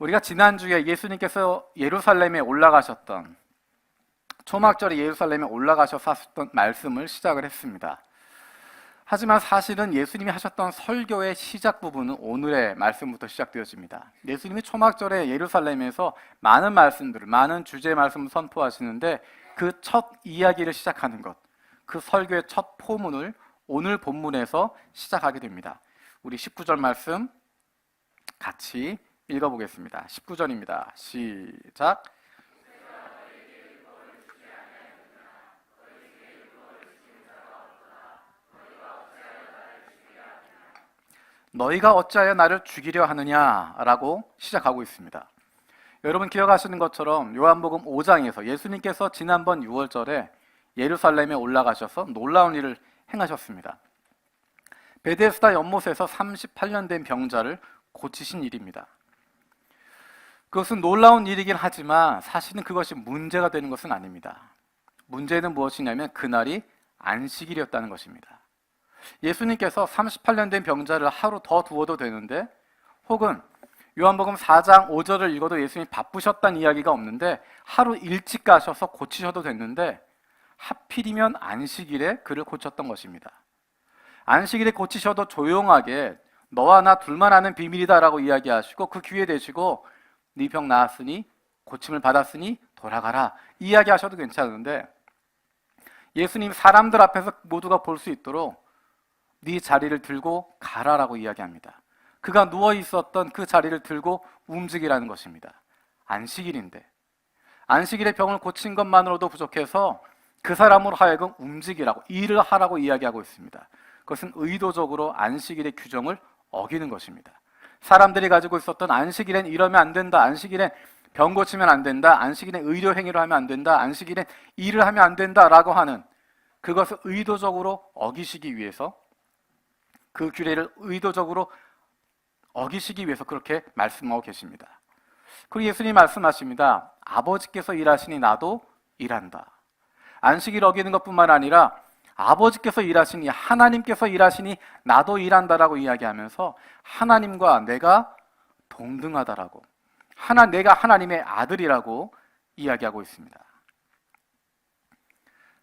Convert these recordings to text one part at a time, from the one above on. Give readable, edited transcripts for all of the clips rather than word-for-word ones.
우리가 지난주에 예수님께서 예루살렘에 올라가셨던 초막절에 예루살렘에 올라가셔서 하셨던 말씀을 시작을 했습니다. 하지만 사실은 예수님이 하셨던 설교의 시작 부분은 오늘의 말씀부터 시작되어집니다. 예수님이 초막절에 예루살렘에서 많은 말씀들을, 많은 주제의 말씀을 선포하시는데 그 첫 이야기를 시작하는 것, 그 설교의 첫 포문을 오늘 본문에서 시작하게 됩니다. 우리 19절 말씀 같이 읽어보겠습니다. 19절입니다. 시작. 너희가 어찌하여 나를 죽이려 하느냐라고 시작하고 있습니다. 여러분 기억하시는 것처럼 요한복음 5장에서 예수님께서 지난번 6월절에 예루살렘에 올라가셔서 놀라운 일을 행하셨습니다. 베데스다 연못에서 38년 된 병자를 고치신 일입니다. 그것은 놀라운 일이긴 하지만 사실은 그것이 문제가 되는 것은 아닙니다. 문제는 무엇이냐면 그날이 안식일이었다는 것입니다. 예수님께서 38년 된 병자를 하루 더 두어도 되는데, 혹은 요한복음 4장 5절을 읽어도 예수님이 바쁘셨다는 이야기가 없는데 하루 일찍 가셔서 고치셔도 됐는데 하필이면 안식일에 그를 고쳤던 것입니다. 안식일에 고치셔도 조용하게 너와 나 둘만 아는 비밀이다라고 이야기하시고 그 귀에 대시고 네 병 나았으니 고침을 받았으니 돌아가라 이야기하셔도 괜찮은데, 예수님 사람들 앞에서 모두가 볼 수 있도록 네 자리를 들고 가라라고 이야기합니다. 그가 누워 있었던 그 자리를 들고 움직이라는 것입니다. 안식일인데, 안식일에 병을 고친 것만으로도 부족해서 그 사람으로 하여금 움직이라고, 일을 하라고 이야기하고 있습니다. 그것은 의도적으로 안식일의 규정을 어기는 것입니다. 사람들이 가지고 있었던 안식일엔 이러면 안 된다, 안식일엔 병 고치면 안 된다, 안식일엔 의료 행위를 하면 안 된다, 안식일엔 일을 하면 안 된다라고 하는 그것을 의도적으로 어기시기 위해서, 그 규례를 의도적으로 어기시기 위해서 그렇게 말씀하고 계십니다. 그리고 예수님이 말씀하십니다. 아버지께서 일하시니 나도 일한다. 안식일 어기는 것뿐만 아니라 아버지께서 일하시니, 하나님께서 일하시니 나도 일한다라고 이야기하면서 하나님과 내가 동등하다라고, 내가 하나님의 아들이라고 이야기하고 있습니다.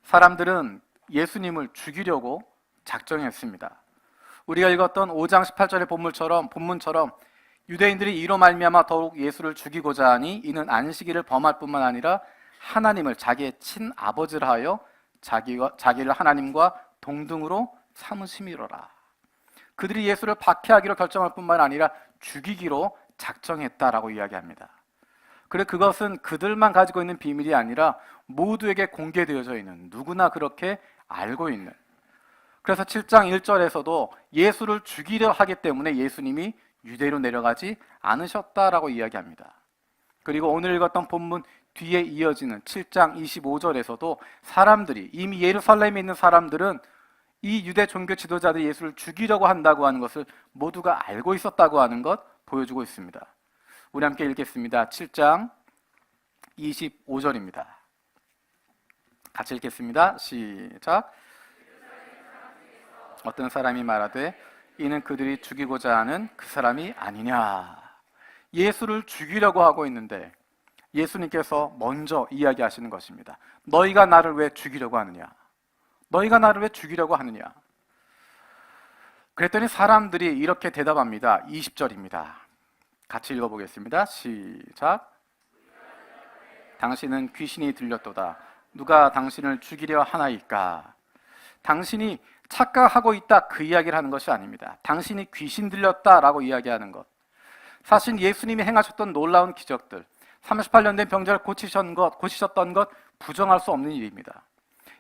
사람들은 예수님을 죽이려고 작정했습니다. 우리가 읽었던 5장 18절의 본문처럼 유대인들이 이로 말미암아 더욱 예수를 죽이고자 하니 이는 안식일을 범할 뿐만 아니라 하나님을 자기의 친아버지라 하여 자기를 하나님과 동등으로 삼으심이로라. 그들이 예수를 박해하기로 결정할 뿐만 아니라 죽이기로 작정했다라고 이야기합니다. 그래, 그것은 그들만 가지고 있는 비밀이 아니라 모두에게 공개되어져 있는, 누구나 그렇게 알고 있는. 그래서 7장 1절에서도 예수를 죽이려 하기 때문에 예수님이 유대로 내려가지 않으셨다라고 이야기합니다. 그리고 오늘 읽었던 본문 뒤에 이어지는 7장 25절에서도 사람들이, 이미 예루살렘에 있는 사람들은 이 유대 종교 지도자들이 예수를 죽이려고 한다고 하는 것을 모두가 알고 있었다고 하는 것 보여주고 있습니다. 우리 함께 읽겠습니다. 7장 25절입니다. 같이 읽겠습니다. 시작. 어떤 사람이 말하되 이는 그들이 죽이고자 하는 그 사람이 아니냐. 예수를 죽이려고 하고 있는데 예수님께서 먼저 이야기하시는 것입니다. 너희가 나를 왜 죽이려고 하느냐? 너희가 나를 왜 죽이려고 하느냐? 그랬더니 사람들이 이렇게 대답합니다. 20절입니다. 같이 읽어보겠습니다. 시작. 당신은 귀신이 들렸도다. 누가 당신을 죽이려 하나이까? 당신이 착각하고 있다, 그 이야기를 하는 것이 아닙니다. 당신이 귀신 들렸다라고 이야기하는 것, 사실 예수님이 행하셨던 놀라운 기적들, 38년 된 병자를 고치셨던 것 부정할 수 없는 일입니다.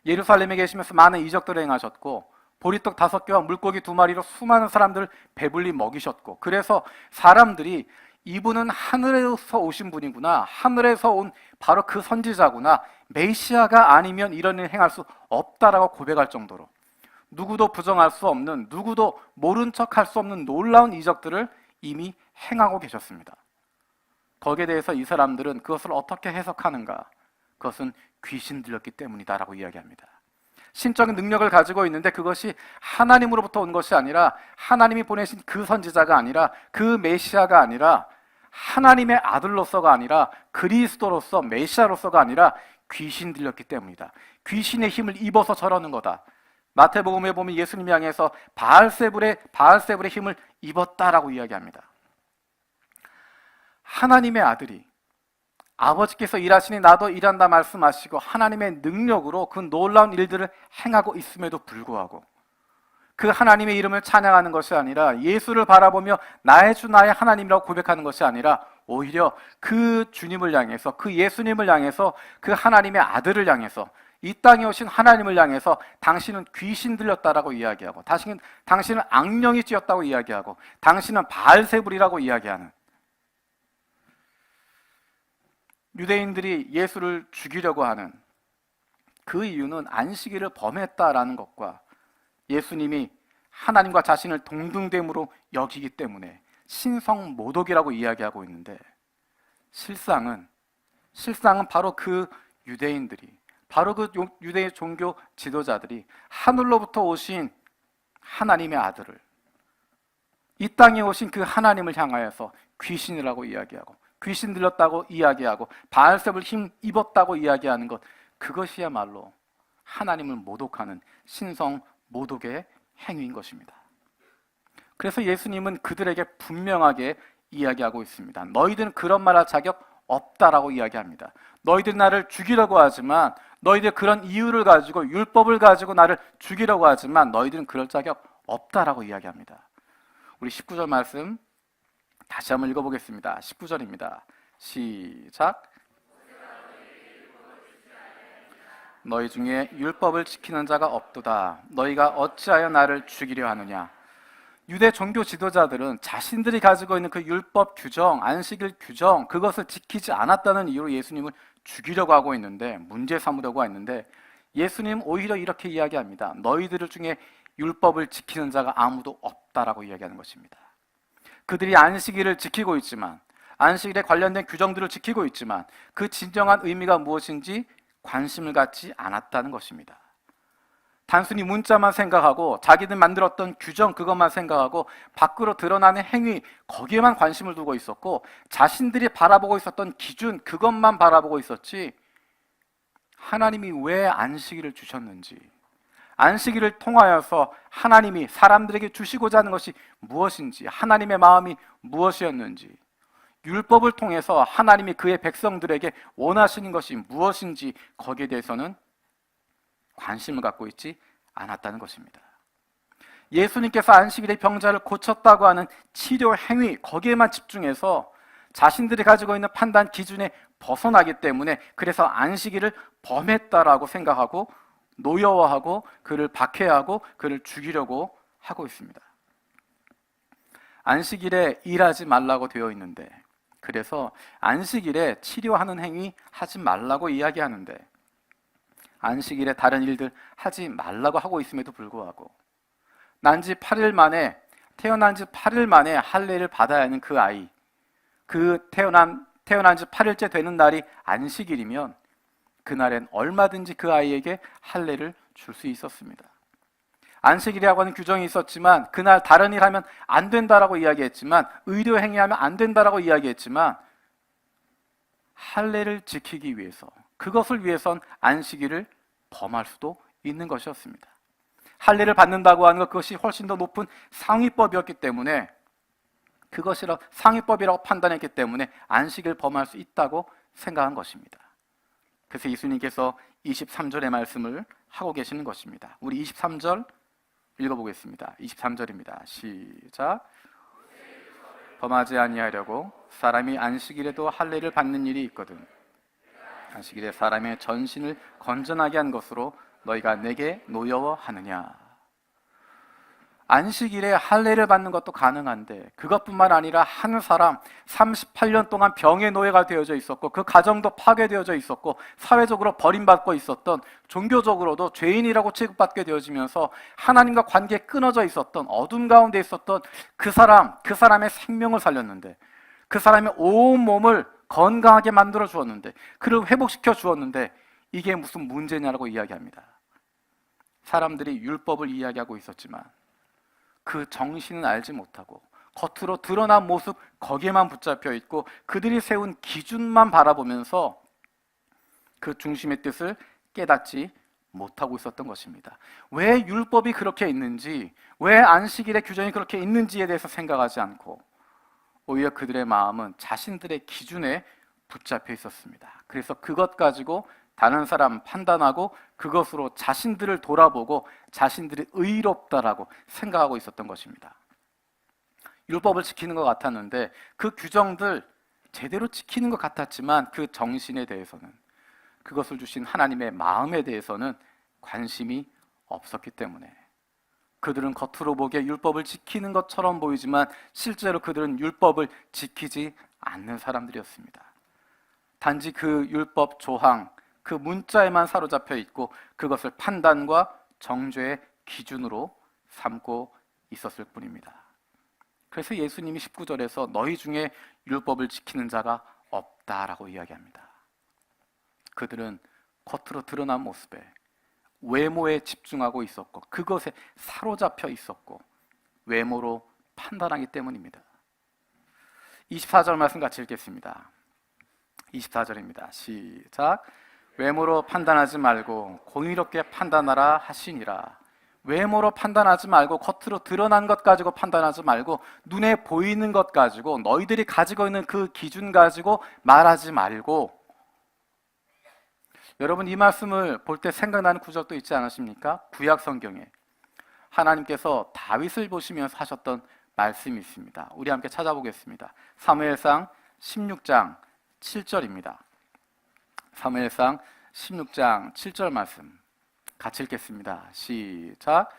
예루살렘에 계시면서 많은 이적들을 행하셨고 보리떡 5개와 물고기 2마리로 수많은 사람들을 배불리 먹이셨고, 그래서 사람들이 이분은 하늘에서 오신 분이구나, 하늘에서 온 바로 그 선지자구나, 메시아가 아니면 이런 일을 행할 수 없다라고 고백할 정도로 누구도 부정할 수 없는, 누구도 모른 척할 수 없는 놀라운 이적들을 이미 행하고 계셨습니다. 거기에 대해서 이 사람들은 그것을 어떻게 해석하는가? 그것은 귀신 들렸기 때문이다라고 이야기합니다. 신적인 능력을 가지고 있는데 그것이 하나님으로부터 온 것이 아니라, 하나님이 보내신 그 선지자가 아니라, 그 메시아가 아니라 하나님의 아들로서가 아니라 그리스도로서 메시아로서가 아니라 귀신 들렸기 때문이다. 귀신의 힘을 입어서 저러는 거다. 마태복음에 보면 예수님이 향해서 바알세불의 힘을 입었다라고 이야기합니다. 하나님의 아들이 아버지께서 일하시니 나도 일한다 말씀하시고 하나님의 능력으로 그 놀라운 일들을 행하고 있음에도 불구하고 그 하나님의 이름을 찬양하는 것이 아니라 예수를 바라보며 나의 주 나의 하나님이라고 고백하는 것이 아니라 오히려 그 주님을 향해서 그 예수님을 향해서 그 하나님의 아들을 향해서 이 땅에 오신 하나님을 향해서 당신은 귀신 들렸다라고 이야기하고 당신은 악령이 찧었다고 이야기하고 당신은 바알세불이라고 이야기하는, 유대인들이 예수를 죽이려고 하는 그 이유는 안식일을 범했다라는 것과 예수님이 하나님과 자신을 동등됨으로 여기기 때문에 신성모독이라고 이야기하고 있는데, 실상은 바로 그 유대인들이, 바로 그 유대의 종교 지도자들이 하늘로부터 오신 하나님의 아들을, 이 땅에 오신 그 하나님을 향하여서 귀신이라고 이야기하고 귀신 들렸다고 이야기하고 바알세불 힘 입었다고 이야기하는 것, 그것이야말로 하나님을 모독하는 신성 모독의 행위인 것입니다. 그래서 예수님은 그들에게 분명하게 이야기하고 있습니다. 너희들은 그런 말할 자격 없다라고 이야기합니다. 너희들이 나를 죽이려고 하지만, 너희들 그런 이유를 가지고 율법을 가지고 나를 죽이려고 하지만 너희들은 그럴 자격 없다라고 이야기합니다. 우리 19절 말씀 다시 한번 읽어보겠습니다. 19절입니다. 시작. 너희 중에 율법을 지키는 자가 없도다. 너희가 어찌하여 나를 죽이려 하느냐. 유대 종교 지도자들은 자신들이 가지고 있는 그 율법 규정, 안식일 규정, 그것을 지키지 않았다는 이유로 예수님을 죽이려고 하고 있는데, 문제 삼으려고 했는데, 예수님 오히려 이렇게 이야기합니다. 너희들 중에 율법을 지키는 자가 아무도 없다라고 이야기하는 것입니다. 그들이 안식일을 지키고 있지만, 안식일에 관련된 규정들을 지키고 있지만 그 진정한 의미가 무엇인지 관심을 갖지 않았다는 것입니다. 단순히 문자만 생각하고 자기들 만들었던 규정 그것만 생각하고 밖으로 드러나는 행위 거기에만 관심을 두고 있었고, 자신들이 바라보고 있었던 기준 그것만 바라보고 있었지, 하나님이 왜 안식일을 주셨는지, 안식일을 통하여서 하나님이 사람들에게 주시고자 하는 것이 무엇인지, 하나님의 마음이 무엇이었는지, 율법을 통해서 하나님이 그의 백성들에게 원하시는 것이 무엇인지 거기에 대해서는 관심을 갖고 있지 않았다는 것입니다. 예수님께서 안식일에 병자를 고쳤다고 하는 치료 행위 거기에만 집중해서 자신들이 가지고 있는 판단 기준에 벗어나기 때문에, 그래서 안식일을 범했다라고 생각하고 노여워하고 그를 박해하고 그를 죽이려고 하고 있습니다. 안식일에 일하지 말라고 되어 있는데, 그래서 안식일에 치료하는 행위 하지 말라고 이야기하는데, 안식일에 다른 일들 하지 말라고 하고 있음에도 불구하고 태어난 지 8일 만에 할례를 받아야 하는 그 아이, 그 태어난 지 8일째 되는 날이 안식일이면 그날엔 얼마든지 그 아이에게 할례를 줄 수 있었습니다. 안식일이라고 하는 규정이 있었지만, 그날 다른 일 하면 안 된다라고 이야기했지만, 의료 행위하면 안 된다라고 이야기했지만, 할례를 지키기 위해서, 그것을 위해선 안식일을 범할 수도 있는 것이었습니다. 할례를 받는다고 하는 것, 그것이 훨씬 더 높은 상위법이었기 때문에, 그것이라 상위법이라고 판단했기 때문에 안식을 범할 수 있다고 생각한 것입니다. 그래서 예수님께서 23절의 말씀을 하고 계시는 것입니다. 우리 23절 읽어보겠습니다. 23절입니다. 시작. 범하지 아니하려고 사람이 안식일에도 할례를 받는 일이 있거든. 안식일에 사람의 전신을 건전하게 한 것으로 너희가 내게 노여워하느냐. 안식일에 할례를 받는 것도 가능한데, 그것뿐만 아니라 한 사람 38년 동안 병의 노예가 되어져 있었고, 그 가정도 파괴되어져 있었고, 사회적으로 버림받고 있었던, 종교적으로도 죄인이라고 취급받게 되어지면서 하나님과 관계에 끊어져 있었던, 어둠 가운데 있었던 그 사람의 생명을 살렸는데, 그 사람의 온 몸을 건강하게 만들어 주었는데, 그를 회복시켜 주었는데, 이게 무슨 문제냐라고 이야기합니다. 사람들이 율법을 이야기하고 있었지만 그 정신은 알지 못하고 겉으로 드러난 모습 거기에만 붙잡혀 있고 그들이 세운 기준만 바라보면서 그 중심의 뜻을 깨닫지 못하고 있었던 것입니다. 왜 율법이 그렇게 있는지, 왜 안식일의 규정이 그렇게 있는지에 대해서 생각하지 않고 오히려 그들의 마음은 자신들의 기준에 붙잡혀 있었습니다. 그래서 그것 가지고 다른 사람 판단하고 그것으로 자신들을 돌아보고 자신들이 의롭다라고 생각하고 있었던 것입니다. 율법을 지키는 것 같았는데 그 규정들 제대로 지키는 것 같았지만 그 정신에 대해서는, 그것을 주신 하나님의 마음에 대해서는 관심이 없었기 때문에 그들은 겉으로 보기에 율법을 지키는 것처럼 보이지만 실제로 그들은 율법을 지키지 않는 사람들이었습니다. 단지 그 율법 조항, 그 문자에만 사로잡혀 있고 그것을 판단과 정죄의 기준으로 삼고 있었을 뿐입니다. 그래서 예수님이 19절에서 너희 중에 율법을 지키는 자가 없다라고 이야기합니다. 그들은 겉으로 드러난 모습에, 외모에 집중하고 있었고 그것에 사로잡혀 있었고 외모로 판단하기 때문입니다. 24절 말씀 같이 읽겠습니다. 24절입니다. 시작. 외모로 판단하지 말고 공의롭게 판단하라 하시니라. 외모로 판단하지 말고 겉으로 드러난 것 가지고 판단하지 말고 눈에 보이는 것 가지고 너희들이 가지고 있는 그 기준 가지고 말하지 말고. 여러분 이 말씀을 볼 때 생각나는 구절도 있지 않으십니까? 구약 성경에 하나님께서 다윗을 보시면서 하셨던 말씀이 있습니다. 우리 함께 찾아보겠습니다. 사무엘상 16장 7절입니다. 사무엘상 16장 7절 말씀 같이 읽겠습니다. 시작.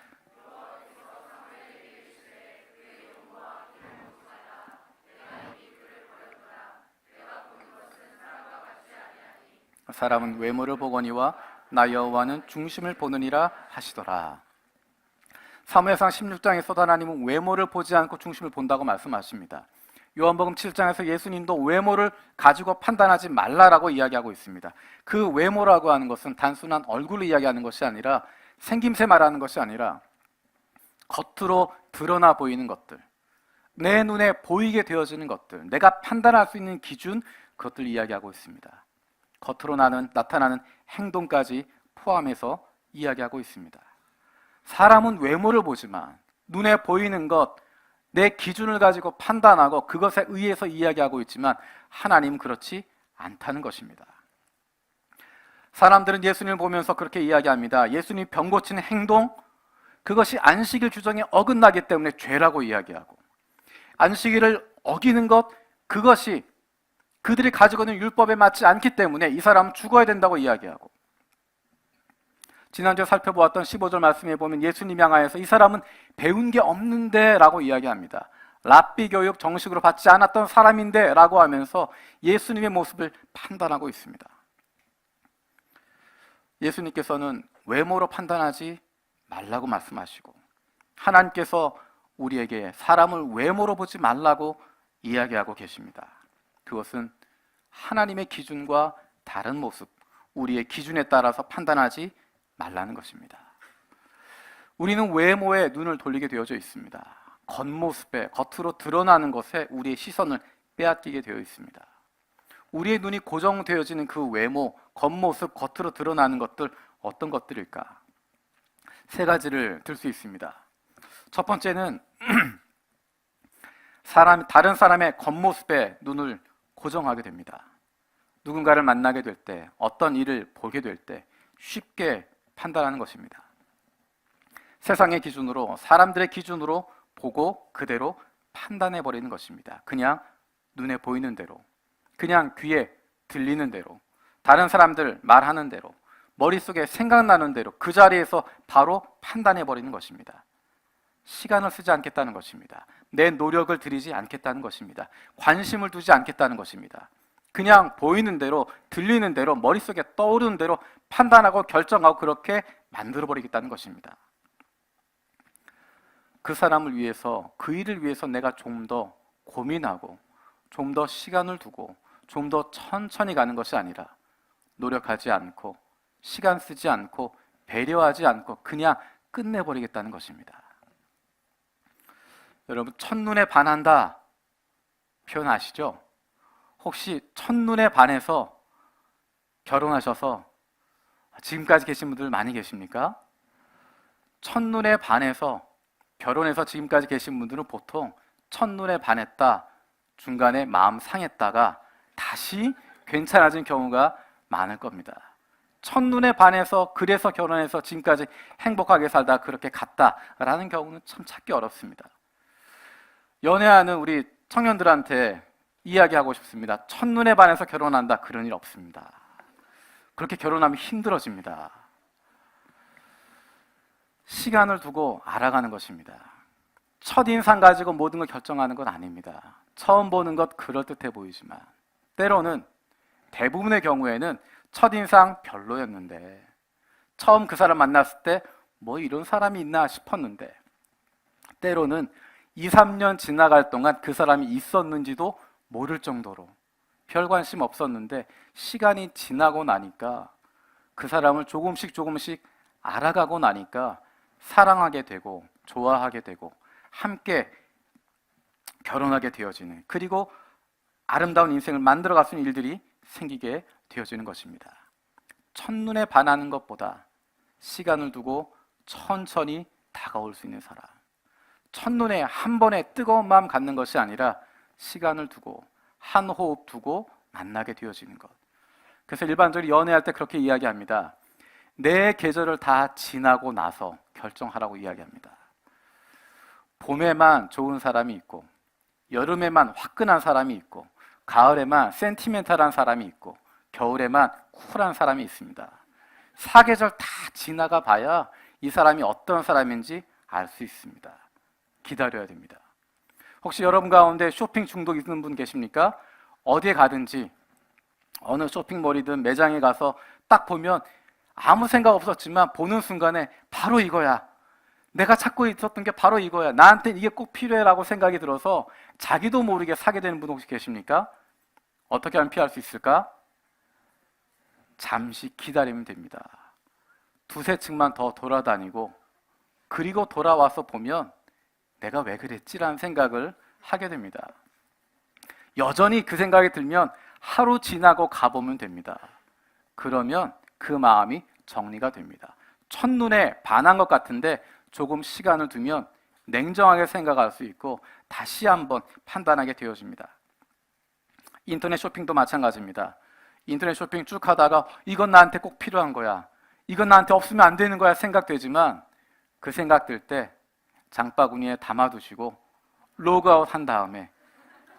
사람은 외모를 보거니와 나 여호와는 중심을 보느니라 하시더라. 사무엘상 16장에서도 하나님은 외모를 보지 않고 중심을 본다고 말씀하십니다. 요한복음 7장에서 예수님도 외모를 가지고 판단하지 말라라고 이야기하고 있습니다. 그 외모라고 하는 것은 단순한 얼굴을 이야기하는 것이 아니라, 생김새 말하는 것이 아니라 겉으로 드러나 보이는 것들, 내 눈에 보이게 되어지는 것들, 내가 판단할 수 있는 기준, 그것들 이야기하고 있습니다. 겉으로 나타나는 행동까지 포함해서 이야기하고 있습니다. 사람은 외모를 보지만 눈에 보이는 것, 내 기준을 가지고 판단하고 그것에 의해서 이야기하고 있지만 하나님은 그렇지 않다는 것입니다. 사람들은 예수님을 보면서 그렇게 이야기합니다. 예수님이 병 고치는 행동, 그것이 안식일 규정에 어긋나기 때문에 죄라고 이야기하고, 안식일을 어기는 것, 그것이 그들이 가지고 있는 율법에 맞지 않기 때문에 이 사람은 죽어야 된다고 이야기하고, 지난주에 살펴보았던 15절 말씀에 보면 예수님 향하여서 이 사람은 배운 게 없는데 라고 이야기합니다. 랍비 교육 정식으로 받지 않았던 사람인데 라고 하면서 예수님의 모습을 판단하고 있습니다. 예수님께서는 외모로 판단하지 말라고 말씀하시고, 하나님께서 우리에게 사람을 외모로 보지 말라고 이야기하고 계십니다. 그것은 하나님의 기준과 다른 모습, 우리의 기준에 따라서 판단하지 말라는 것입니다. 우리는 외모에 눈을 돌리게 되어져 있습니다. 겉모습에, 겉으로 드러나는 것에 우리의 시선을 빼앗기게 되어 있습니다. 우리의 눈이 고정되어지는 그 외모, 겉모습, 겉으로 드러나는 것들, 어떤 것들일까? 세 가지를 들 수 있습니다. 첫 번째는 다른 사람의 겉모습에 눈을 고정하게 됩니다. 누군가를 만나게 될 때, 어떤 일을 보게 될 때 쉽게 판단하는 것입니다. 세상의 기준으로, 사람들의 기준으로 보고 그대로 판단해버리는 것입니다. 그냥 눈에 보이는 대로, 그냥 귀에 들리는 대로, 다른 사람들 말하는 대로, 머릿속에 생각나는 대로 그 자리에서 바로 판단해버리는 것입니다. 시간을 쓰지 않겠다는 것입니다. 내 노력을 들이지 않겠다는 것입니다. 관심을 두지 않겠다는 것입니다. 그냥 보이는 대로, 들리는 대로, 머릿속에 떠오르는 대로 판단하고 결정하고 그렇게 만들어버리겠다는 것입니다. 그 사람을 위해서, 그 일을 위해서 내가 좀 더 고민하고 좀 더 시간을 두고 좀 더 천천히 가는 것이 아니라 노력하지 않고 시간 쓰지 않고 배려하지 않고 그냥 끝내버리겠다는 것입니다. 여러분, 첫눈에 반한다 표현 아시죠? 혹시 첫눈에 반해서 결혼하셔서 지금까지 계신 분들 많이 계십니까? 첫눈에 반해서 결혼해서 지금까지 계신 분들은 보통 첫눈에 반했다, 중간에 마음 상했다가 다시 괜찮아진 경우가 많을 겁니다. 첫눈에 반해서 그래서 결혼해서 지금까지 행복하게 살다 그렇게 갔다라는 경우는 참 찾기 어렵습니다. 연애하는 우리 청년들한테 이야기하고 싶습니다. 첫눈에 반해서 결혼한다, 그런 일 없습니다. 그렇게 결혼하면 힘들어집니다. 시간을 두고 알아가는 것입니다. 첫인상 가지고 모든 걸 결정하는 건 아닙니다. 처음 보는 것 그럴듯해 보이지만 때로는, 대부분의 경우에는 첫인상 별로였는데 처음 그 사람 만났을 때 뭐 이런 사람이 있나 싶었는데 때로는 2, 3년 지나갈 동안 그 사람이 있었는지도 모를 정도로 별 관심 없었는데 시간이 지나고 나니까 그 사람을 조금씩 알아가고 나니까 사랑하게 되고 좋아하게 되고 함께 결혼하게 되어지는, 그리고 아름다운 인생을 만들어갈 수 있는 일들이 생기게 되어지는 것입니다. 첫눈에 반하는 것보다 시간을 두고 천천히 다가올 수 있는 사람, 첫눈에 한 번에 뜨거운 마음 갖는 것이 아니라 시간을 두고 한 호흡 두고 만나게 되어지는 것. 그래서 일반적으로 연애할 때 그렇게 이야기합니다. 내 계절을 다 지나고 나서 결정하라고 이야기합니다. 봄에만 좋은 사람이 있고, 여름에만 화끈한 사람이 있고, 가을에만 센티멘탈한 사람이 있고, 겨울에만 쿨한 사람이 있습니다. 사계절 다 지나가 봐야 이 사람이 어떤 사람인지 알 수 있습니다. 기다려야 됩니다. 혹시 여러분 가운데 쇼핑 중독 있는 분 계십니까? 어디에 가든지 어느 쇼핑몰이든 매장에 가서 딱 보면 아무 생각 없었지만 보는 순간에 바로 이거야, 내가 찾고 있었던 게 바로 이거야, 나한테 이게 꼭 필요해라고 생각이 들어서 자기도 모르게 사게 되는 분 혹시 계십니까? 어떻게 하면 피할 수 있을까? 잠시 기다리면 됩니다. 두세 층만 더 돌아다니고 그리고 돌아와서 보면 내가 왜 그랬지라는 생각을 하게 됩니다. 여전히 그 생각이 들면 하루 지나고 가보면 됩니다. 그러면 그 마음이 정리가 됩니다. 첫눈에 반한 것 같은데 조금 시간을 두면 냉정하게 생각할 수 있고 다시 한번 판단하게 되어집니다. 인터넷 쇼핑도 마찬가지입니다. 인터넷 쇼핑 쭉 하다가 이건 나한테 꼭 필요한 거야, 이건 나한테 없으면 안 되는 거야 생각되지만 그 생각 들 때 장바구니에 담아두시고 로그아웃 한 다음에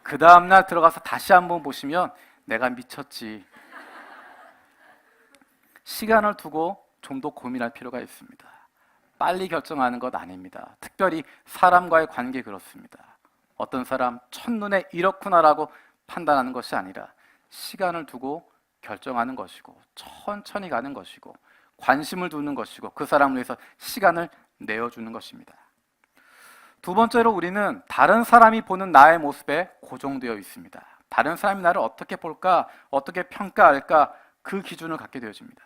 그 다음날 들어가서 다시 한번 보시면 내가 미쳤지. 시간을 두고 좀 더 고민할 필요가 있습니다. 빨리 결정하는 것 아닙니다. 특별히 사람과의 관계 그렇습니다. 어떤 사람 첫눈에 이렇구나라고 판단하는 것이 아니라 시간을 두고 결정하는 것이고 천천히 가는 것이고 관심을 두는 것이고 그 사람을 위해서 시간을 내어주는 것입니다. 두 번째로 우리는 다른 사람이 보는 나의 모습에 고정되어 있습니다. 다른 사람이 나를 어떻게 볼까, 어떻게 평가할까, 그 기준을 갖게 되어집니다.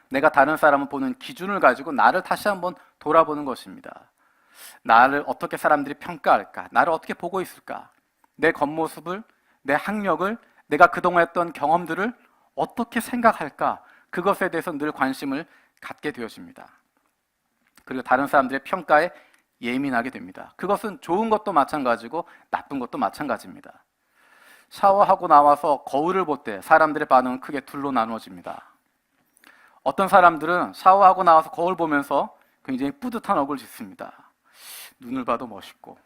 내가 다른 사람을 보는 기준을 가지고 나를 다시 한번 돌아보는 것입니다. 나를 어떻게 사람들이 평가할까, 나를 어떻게 보고 있을까, 내 겉모습을, 내 학력을, 내가 그동안 했던 경험들을 어떻게 생각할까, 그것에 대해서 늘 관심을 갖게 되어집니다. 그리고 다른 사람들의 평가에 예민하게 됩니다. 그것은 좋은 것도 마찬가지고 나쁜 것도 마찬가지입니다. 샤워하고 나와서 거울을 볼 때 사람들의 반응은 크게 둘로 나누어집니다. 어떤 사람들은 샤워하고 나와서 거울 보면서 굉장히 뿌듯한 얼굴을 짓습니다. 눈을 봐도 멋있고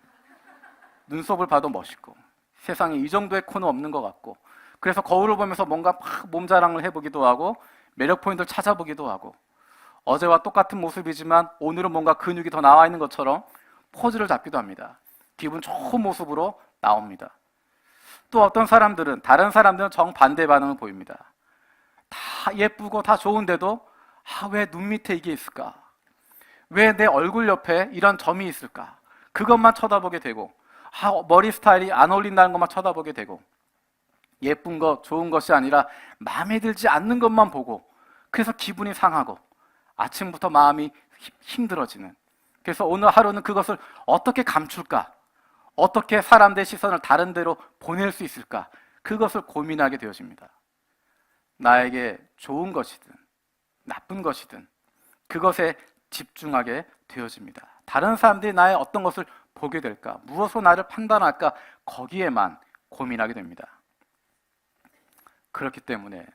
눈썹을 봐도 멋있고 세상에 이 정도의 코는 없는 것 같고, 그래서 거울을 보면서 뭔가 막 몸자랑을 해보기도 하고 매력 포인트를 찾아보기도 하고, 어제와 똑같은 모습이지만 오늘은 뭔가 근육이 더 나와 있는 것처럼 포즈를 잡기도 합니다. 기분 좋은 모습으로 나옵니다. 또 어떤 사람들은, 다른 사람들은 정반대 반응을 보입니다. 다 예쁘고 다 좋은데도 왜 눈 밑에 이게 있을까? 왜 내 얼굴 옆에 이런 점이 있을까? 그것만 쳐다보게 되고, 머리 스타일이 안 어울린다는 것만 쳐다보게 되고, 예쁜 것, 좋은 것이 아니라 마음에 들지 않는 것만 보고, 그래서 기분이 상하고 아침부터 마음이 힘들어지는, 그래서 오늘 하루는 그것을 어떻게 감출까? 어떻게 사람들의 시선을 다른 데로 보낼 수 있을까? 그것을 고민하게 되어집니다. 나에게 좋은 것이든 나쁜 것이든 그것에 집중하게 되어집니다. 다른 사람들이 나의 어떤 것을 보게 될까? 무엇으로 나를 판단할까? 거기에만 고민하게 됩니다. 그렇기 때문에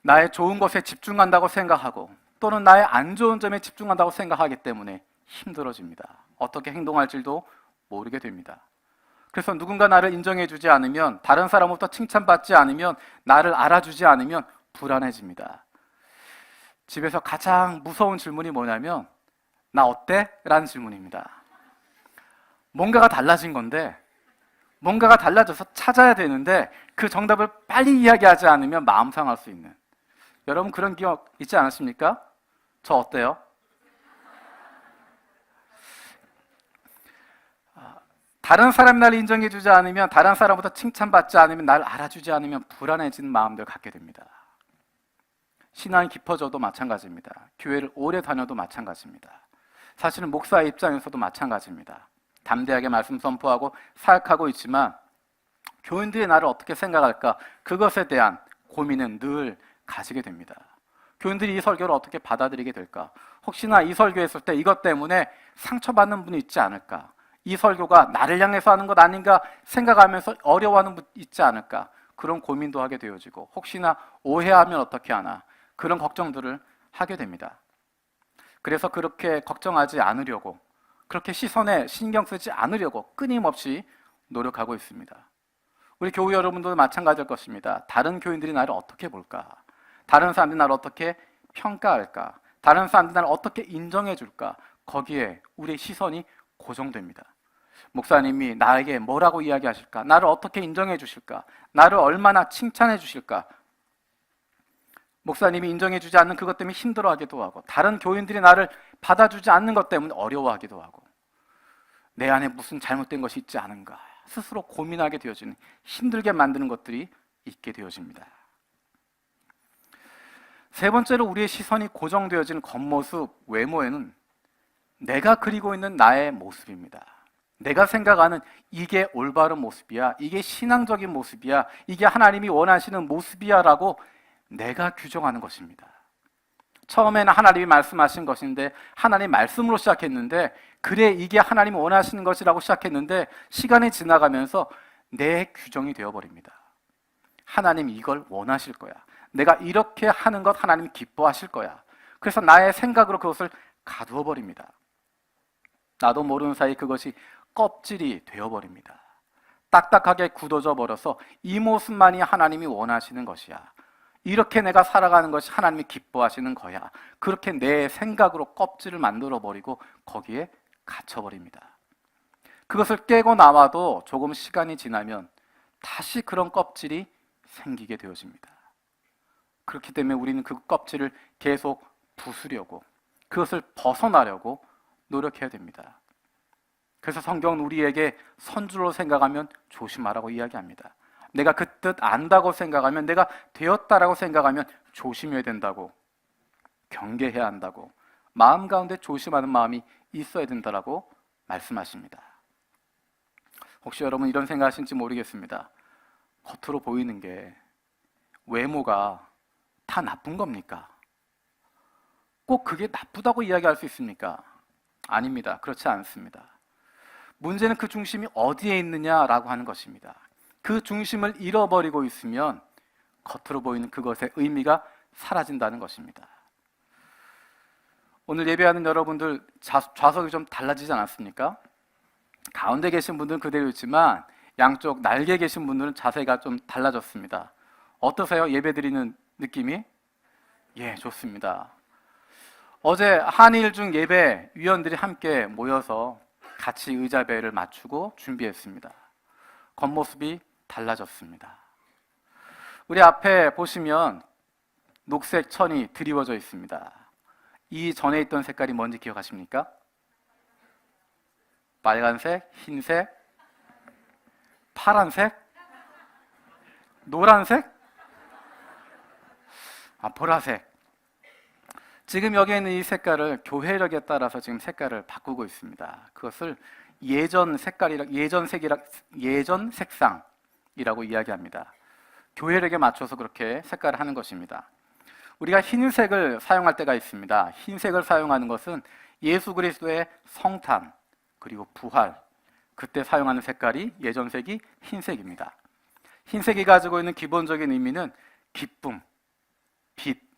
나의 좋은 것에 집중한다고 생각하고 또는 나의 안 좋은 점에 집중한다고 생각하기 때문에 힘들어집니다. 어떻게 행동할지도 모르게 됩니다. 그래서 누군가 나를 인정해주지 않으면, 다른 사람부터 칭찬받지 않으면, 나를 알아주지 않으면 불안해집니다. 집에서 가장 무서운 질문이 뭐냐면 나 어때? 라는 질문입니다. 뭔가가 달라진 건데, 뭔가가 달라져서 찾아야 되는데 그 정답을 빨리 이야기하지 않으면 마음 상할 수 있는, 여러분 그런 기억 있지 않으십니까? 저 어때요? 다른 사람이 날 인정해주지 않으면, 다른 사람보다 칭찬받지 않으면, 날 알아주지 않으면 불안해지는 마음들을 갖게 됩니다. 신앙이 깊어져도 마찬가지입니다. 교회를 오래 다녀도 마찬가지입니다. 사실은 목사의 입장에서도 마찬가지입니다. 담대하게 말씀 선포하고 사역하고 있지만 교인들이 나를 어떻게 생각할까? 그것에 대한 고민은 늘 가지게 됩니다. 교인들이 이 설교를 어떻게 받아들이게 될까? 혹시나 이 설교했을 때 이것 때문에 상처받는 분이 있지 않을까? 이 설교가 나를 향해서 하는 것 아닌가 생각하면서 어려워하는 분 있지 않을까? 그런 고민도 하게 되어지고, 혹시나 오해하면 어떻게 하나? 그런 걱정들을 하게 됩니다. 그래서 그렇게 걱정하지 않으려고, 그렇게 시선에 신경 쓰지 않으려고 끊임없이 노력하고 있습니다. 우리 교우 여러분도 마찬가지일 것입니다. 다른 교인들이 나를 어떻게 볼까? 다른 사람들이 나를 어떻게 평가할까? 다른 사람들이 나를 어떻게 인정해 줄까? 거기에 우리의 시선이 고정됩니다. 목사님이 나에게 뭐라고 이야기하실까? 나를 어떻게 인정해 주실까? 나를 얼마나 칭찬해 주실까? 목사님이 인정해 주지 않는 그것 때문에 힘들어하기도 하고, 다른 교인들이 나를 받아주지 않는 것 때문에 어려워하기도 하고, 내 안에 무슨 잘못된 것이 있지 않은가 스스로 고민하게 되어지는, 힘들게 만드는 것들이 있게 되어집니다. 세 번째로 우리의 시선이 고정되어지는 겉모습, 외모에는 내가 그리고 있는 나의 모습입니다. 내가 생각하는 이게 올바른 모습이야, 이게 신앙적인 모습이야, 이게 하나님이 원하시는 모습이야 라고 내가 규정하는 것입니다. 처음에는 하나님이 말씀하신 것인데, 하나님 말씀으로 시작했는데, 그래 이게 하나님이 원하시는 것이라고 시작했는데, 시간이 지나가면서 내 규정이 되어버립니다. 하나님 이걸 원하실 거야, 내가 이렇게 하는 것 하나님 기뻐하실 거야. 그래서 나의 생각으로 그것을 가두어 버립니다. 나도 모르는 사이 그것이 껍질이 되어버립니다. 딱딱하게 굳어져 버려서 이 모습만이 하나님이 원하시는 것이야, 이렇게 내가 살아가는 것이 하나님이 기뻐하시는 거야, 그렇게 내 생각으로 껍질을 만들어버리고 거기에 갇혀버립니다. 그것을 깨고 나와도 조금 시간이 지나면 다시 그런 껍질이 생기게 되어집니다. 그렇기 때문에 우리는 그 껍질을 계속 부수려고, 그것을 벗어나려고 노력해야 됩니다. 그래서 성경은 우리에게 선주로 생각하면 조심하라고 이야기합니다. 내가 그 뜻 안다고 생각하면, 내가 되었다라고 생각하면 조심해야 된다고, 경계해야 한다고, 마음 가운데 조심하는 마음이 있어야 된다라고 말씀하십니다. 혹시 여러분 이런 생각하신지 모르겠습니다. 겉으로 보이는 게, 외모가 다 나쁜 겁니까? 꼭 그게 나쁘다고 이야기할 수 있습니까? 아닙니다. 그렇지 않습니다. 문제는 그 중심이 어디에 있느냐라고 하는 것입니다. 그 중심을 잃어버리고 있으면 겉으로 보이는 그것의 의미가 사라진다는 것입니다. 오늘 예배하는 여러분들 좌석이 좀 달라지지 않았습니까? 가운데 계신 분들은 그대로 있지만 양쪽 날개 계신 분들은 자세가 좀 달라졌습니다. 어떠세요? 예배드리는 느낌이? 예, 좋습니다. 어제 한일중 예배 위원들이 함께 모여서 같이 의자배를 맞추고 준비했습니다. 겉모습이 달라졌습니다. 우리 앞에 보시면 녹색 천이 드리워져 있습니다. 이 전에 있던 색깔이 뭔지 기억하십니까? 빨간색, 흰색, 파란색, 노란색, 보라색. 지금 여기 있는 이 색깔을 교회력에 따라서 지금 색깔을 바꾸고 있습니다. 그것을 예전 색상이라고 이야기합니다. 교회력에 맞춰서 그렇게 색깔을 하는 것입니다. 우리가 흰색을 사용할 때가 있습니다. 흰색을 사용하는 것은 예수 그리스도의 성탄 그리고 부활, 그때 사용하는 색깔이 예전색이 흰색입니다. 흰색이 가지고 있는 기본적인 의미는 기쁨, 빛,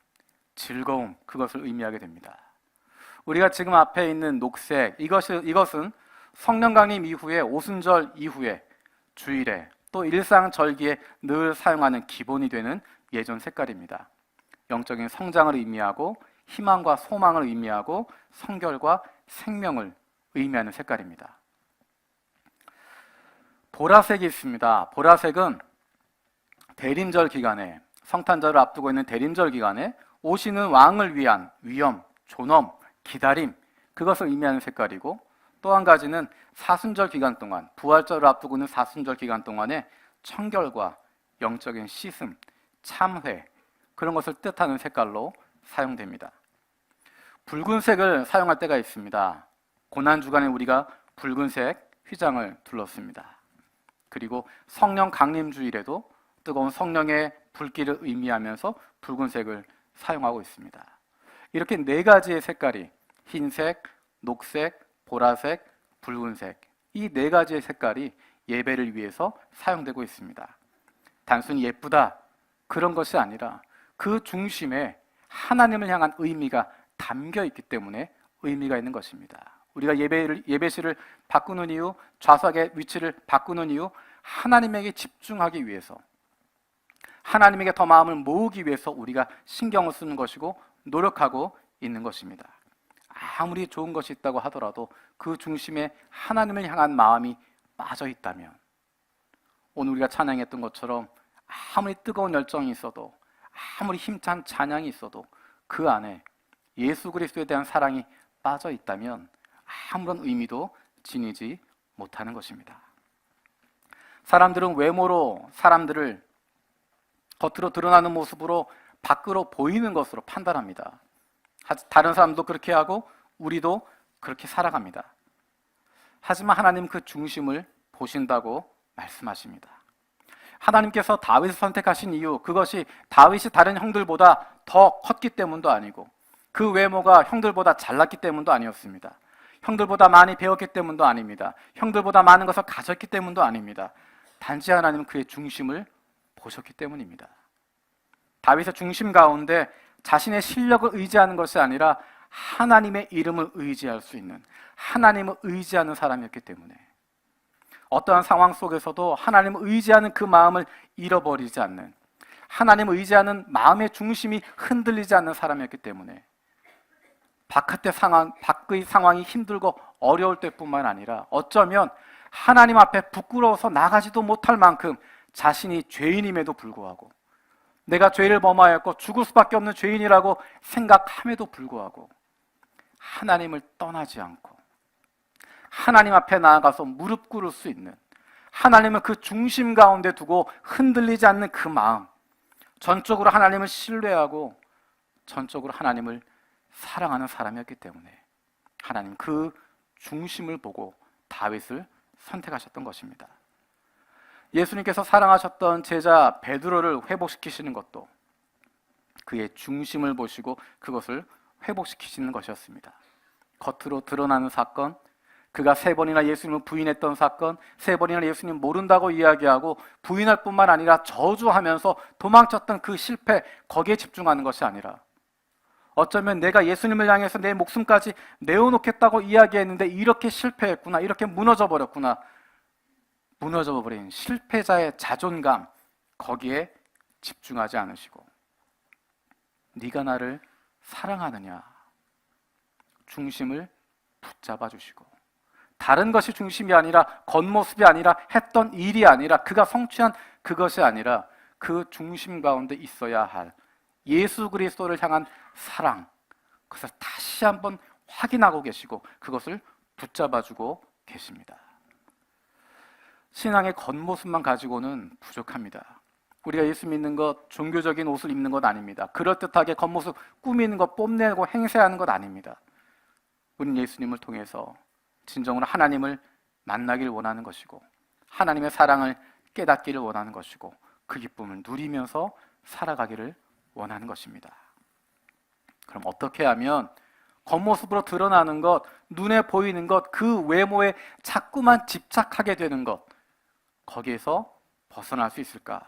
즐거움, 그것을 의미하게 됩니다. 우리가 지금 앞에 있는 녹색, 이것은 성령 강림 이후에 오순절 이후에 주일에 또 일상절기에 늘 사용하는 기본이 되는 예전 색깔입니다. 영적인 성장을 의미하고 희망과 소망을 의미하고 성결과 생명을 의미하는 색깔입니다. 보라색이 있습니다. 보라색은 대림절 기간에, 성탄절을 앞두고 있는 대림절 기간에 오시는 왕을 위한 위엄, 존엄, 기다림, 그것을 의미하는 색깔이고, 또 한 가지는 사순절 기간 동안, 부활절을 앞두고 있는 사순절 기간 동안에 청결과 영적인 씻음, 참회, 그런 것을 뜻하는 색깔로 사용됩니다. 붉은색을 사용할 때가 있습니다. 고난주간에 우리가 붉은색 휘장을 둘렀습니다. 그리고 성령 강림주일에도 뜨거운 성령의 불길을 의미하면서 붉은색을 사용하고 있습니다. 이렇게 네 가지의 색깔이 흰색, 녹색, 보라색, 붉은색, 이 네 가지의 색깔이 예배를 위해서 사용되고 있습니다. 단순히 예쁘다 그런 것이 아니라 그 중심에 하나님을 향한 의미가 담겨 있기 때문에 의미가 있는 것입니다. 우리가 예배실을 바꾸는 이유, 좌석의 위치를 바꾸는 이유, 하나님에게 집중하기 위해서, 하나님에게 더 마음을 모으기 위해서 우리가 신경을 쓰는 것이고 노력하고 있는 것입니다. 아무리 좋은 것이 있다고 하더라도 그 중심에 하나님을 향한 마음이 빠져 있다면, 오늘 우리가 찬양했던 것처럼 아무리 뜨거운 열정이 있어도, 아무리 힘찬 찬양이 있어도 그 안에 예수 그리스도에 대한 사랑이 빠져 있다면 아무런 의미도 지니지 못하는 것입니다. 사람들은 외모로 사람들을 겉으로 드러나는 모습으로 밖으로 보이는 것으로 판단합니다. 다른 사람도 그렇게 하고 우리도 그렇게 살아갑니다. 하지만 하나님 그 중심을 보신다고 말씀하십니다. 하나님께서 다윗을 선택하신 이유, 그것이 다윗이 다른 형들보다 더 컸기 때문도 아니고 그 외모가 형들보다 잘났기 때문도 아니었습니다. 형들보다 많이 배웠기 때문도 아닙니다. 형들보다 많은 것을 가졌기 때문도 아닙니다. 단지 하나님은 그의 중심을 보셨기 때문입니다. 다윗의 중심 가운데 자신의 실력을 의지하는 것이 아니라 하나님의 이름을 의지할 수 있는, 하나님을 의지하는 사람이었기 때문에 어떠한 상황 속에서도 하나님을 의지하는 그 마음을 잃어버리지 않는, 하나님을 의지하는 마음의 중심이 흔들리지 않는 사람이었기 때문에 밖의 상황이 힘들고 어려울 때뿐만 아니라 어쩌면 하나님 앞에 부끄러워서 나가지도 못할 만큼 자신이 죄인임에도 불구하고, 내가 죄를 범하였고 죽을 수밖에 없는 죄인이라고 생각함에도 불구하고 하나님을 떠나지 않고 하나님 앞에 나아가서 무릎 꿇을 수 있는, 하나님을 그 중심 가운데 두고 흔들리지 않는 그 마음, 전적으로 하나님을 신뢰하고 전적으로 하나님을 사랑하는 사람이었기 때문에 하나님 그 중심을 보고 다윗을 선택하셨던 것입니다. 예수님께서 사랑하셨던 제자 베드로를 회복시키시는 것도 그의 중심을 보시고 그것을 회복시키시는 것이었습니다. 겉으로 드러나는 사건, 그가 3번이나 예수님을 부인했던 사건, 3번이나 예수님 모른다고 이야기하고 부인할 뿐만 아니라 저주하면서 도망쳤던 그 실패, 거기에 집중하는 것이 아니라 어쩌면 내가 예수님을 향해서 내 목숨까지 내어놓겠다고 이야기했는데 이렇게 실패했구나, 이렇게 무너져버렸구나, 무너져버린 실패자의 자존감, 거기에 집중하지 않으시고 네가 나를 사랑하느냐, 중심을 붙잡아 주시고 다른 것이 중심이 아니라, 겉모습이 아니라, 했던 일이 아니라, 그가 성취한 그것이 아니라 그 중심 가운데 있어야 할 예수 그리스도를 향한 사랑, 그것을 다시 한번 확인하고 계시고 그것을 붙잡아주고 계십니다. 신앙의 겉모습만 가지고는 부족합니다. 우리가 예수 믿는 것, 종교적인 옷을 입는 것 아닙니다. 그럴듯하게 겉모습 꾸미는 것, 뽐내고 행세하는 것 아닙니다. 우리는 예수님을 통해서 진정으로 하나님을 만나기를 원하는 것이고 하나님의 사랑을 깨닫기를 원하는 것이고 그 기쁨을 누리면서 살아가기를 원하는 것입니다. 그럼 어떻게 하면 겉모습으로 드러나는 것, 눈에 보이는 것, 그 외모에 자꾸만 집착하게 되는 것, 거기에서 벗어날 수 있을까?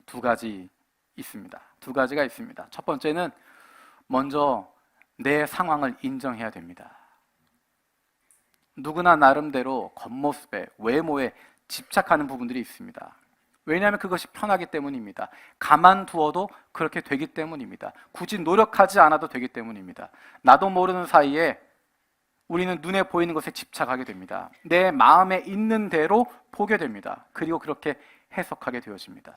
두 가지가 있습니다. 첫 번째는 먼저 내 상황을 인정해야 됩니다. 누구나 나름대로 겉모습에, 외모에 집착하는 부분들이 있습니다. 왜냐하면 그것이 편하기 때문입니다. 가만두어도 그렇게 되기 때문입니다. 굳이 노력하지 않아도 되기 때문입니다. 나도 모르는 사이에 우리는 눈에 보이는 것에 집착하게 됩니다. 내 마음에 있는 대로 보게 됩니다. 그리고 그렇게 해석하게 되어집니다.